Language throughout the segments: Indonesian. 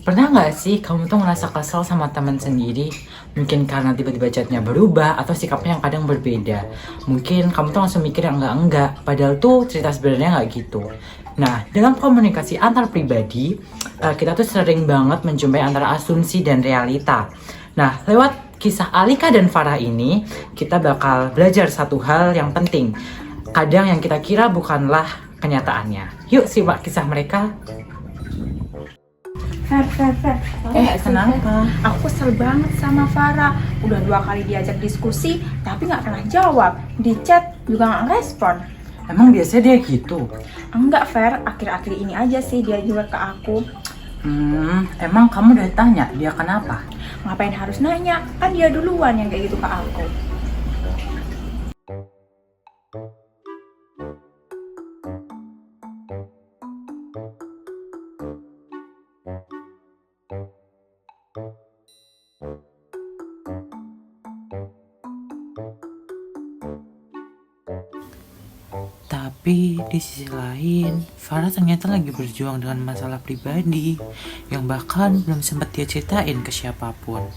Pernah nggak sih kamu tuh ngerasa kesel sama teman sendiri? Mungkin karena tiba-tiba chatnya berubah atau sikapnya yang kadang berbeda. Mungkin kamu tuh langsung mikir yang enggak, padahal tuh cerita sebenarnya nggak gitu. Nah, dalam komunikasi antar pribadi, kita tuh sering banget menjumpai antara asumsi dan realita. Nah, lewat kisah Alika dan Farah ini, kita bakal belajar satu hal yang penting. Kadang yang kita kira bukanlah kenyataannya. Yuk simak kisah mereka. Fer, tahu nggak sih, Kenapa? Fer? Aku kesel banget sama Farah. Udah 2 kali diajak diskusi, tapi nggak pernah jawab. Di chat juga nggak respon. Emang biasanya dia gitu? Enggak, Fer. Akhir-akhir ini aja sih dia juga ke aku. Emang kamu udah tanya dia kenapa? Ngapain harus nanya? Kan dia duluan yang kayak gitu ke aku. Tapi di sisi lain, Farah ternyata lagi berjuang dengan masalah pribadi yang bahkan belum sempat dia ceritain ke siapapun.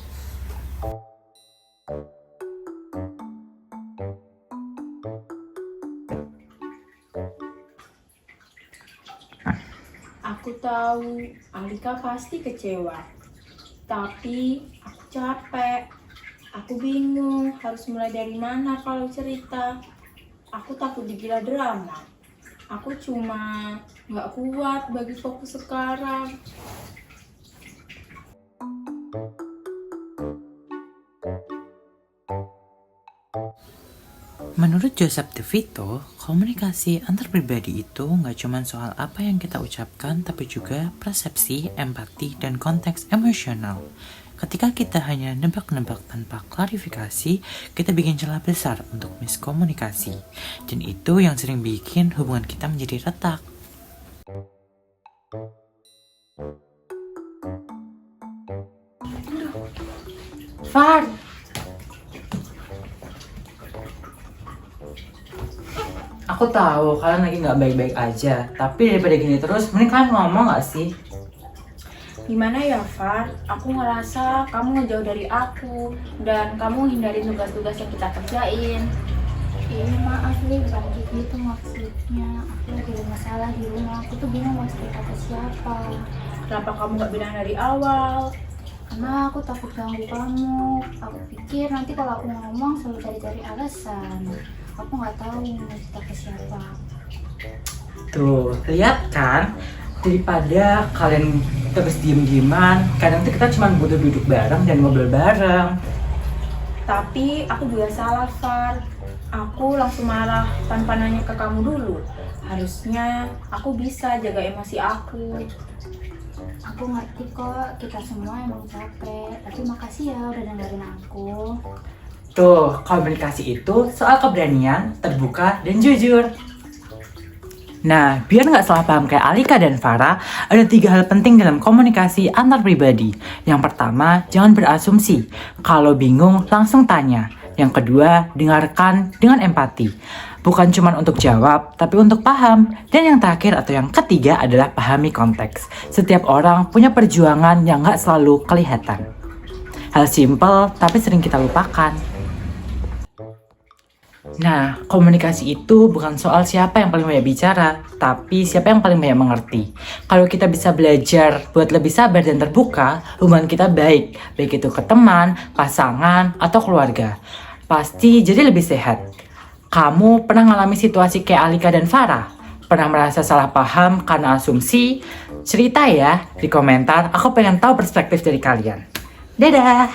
Aku tahu Alika pasti kecewa. Tapi aku capek. Aku bingung harus mulai dari mana kalau cerita. Aku takut dikira drama. Aku cuma nggak kuat bagi fokus sekarang. Menurut Joseph DeVito, komunikasi antar pribadi itu nggak cuma soal apa yang kita ucapkan, tapi juga persepsi, empati, dan konteks emosional. Ketika kita hanya nebak-nebak tanpa klarifikasi, kita bikin celah besar untuk miskomunikasi. Dan itu yang sering bikin hubungan kita menjadi retak. Far, aku tahu kalian lagi nggak baik-baik aja, tapi daripada gini terus, mending kalian ngomong nggak sih? Gimana ya, Far? Aku ngerasa kamu ngejauh dari aku dan kamu hindari tugas-tugas yang kita kerjain. Iya maaf nih, bukan gitu maksudnya. Aku lagi ada masalah di rumah. Aku tuh bingung mau cerita ke siapa. Kenapa kamu nggak bilang dari awal? Karena aku takut ganggu kamu. Aku pikir nanti kalau aku ngomong selalu cari-cari alasan. Aku nggak tahu mau cerita ke siapa. Tuh, lihat kan? Daripada kalian terus diem-dieman, kadang tuh kita cuma butuh duduk bareng dan ngobrol bareng. Tapi aku juga salah, Far. Aku langsung marah tanpa nanya ke kamu dulu. Harusnya aku bisa jaga emosi aku. Aku ngerti kok, kita semua emang capek. Tapi makasih ya udah dengerin aku. Tuh, komunikasi itu soal keberanian, terbuka, dan jujur. Nah, biar nggak salah paham kayak Alika dan Farah, ada 3 hal penting dalam komunikasi antar pribadi. Yang pertama, jangan berasumsi. Kalau bingung, langsung tanya. Yang kedua, dengarkan dengan empati. Bukan cuma untuk jawab, tapi untuk paham. Dan yang terakhir atau yang ketiga adalah pahami konteks. Setiap orang punya perjuangan yang nggak selalu kelihatan. Hal simple, tapi sering kita lupakan. Nah, komunikasi itu bukan soal siapa yang paling banyak bicara, tapi siapa yang paling banyak mengerti. Kalau kita bisa belajar buat lebih sabar dan terbuka, hubungan kita baik itu ke teman, pasangan, atau keluarga. Pasti jadi lebih sehat. Kamu pernah ngalami situasi kayak Alika dan Farah? Pernah merasa salah paham karena asumsi? Cerita ya di komentar, aku pengen tahu perspektif dari kalian. Dadah!